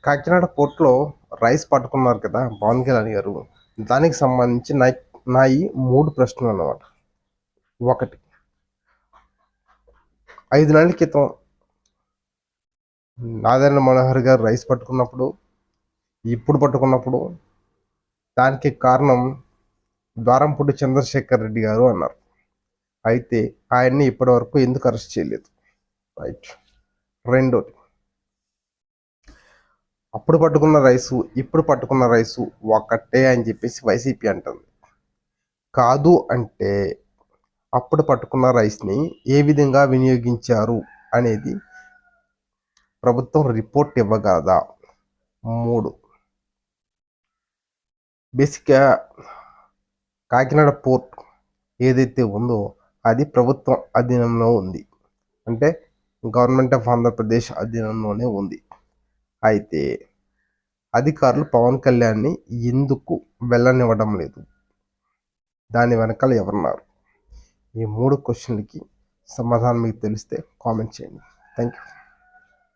Kakinada పోర్ట్‌లో rice పట్టుకున్నారు కదా! పవన్ కళ్యాణ్ గారు. దానికి సంబంధించి నాయి 3 ప్రశ్నలనమాట. ఒకటి 5 నెలల క్రితం నాదెండ్ల మనోహర్ గారు రైస్ పట్టుకున్నప్పుడు, ఇప్పుడు పట్టుకున్నప్పుడు దానికి కారణం ద్వారంపూడి చంద్రశేఖర్ రెడ్డి గారు అన్నారు. అయితే ఆయన్ని ఇప్పటివరకు ఎందుకు అరెస్ట్ చేయలేదు? రైట్. రెండోది, అప్పుడు పట్టుకున్న రైసు, ఇప్పుడు పట్టుకున్న రైసు ఒకటే అని చెప్పేసి వైసీపీ అంటుంది. కాదు అంటే అప్పుడు పట్టుకున్న రైస్ని ఏ విధంగా వినియోగించారు అనేది ప్రభుత్వం రిపోర్ట్ ఇవ్వగలదా? 3, బేసిక్గా కాకినాడ పోర్ట్ ఏదైతే ఉందో అది ప్రభుత్వం అధీనంలో ఉంది. అంటే గవర్నమెంట్ ఆఫ్ ఆంధ్రప్రదేశ్ అధీనంలోనే ఉంది. అయితే అధికారులు పవన్ కళ్యాణ్ని ఎందుకు వెళ్ళనివ్వడం లేదు? దాని వెనకాల ఎవరున్నారు? ఈ 3 క్వశ్చన్లకి సమాధానం మీకు తెలిస్తే కామెంట్ చేయండి. Thank you.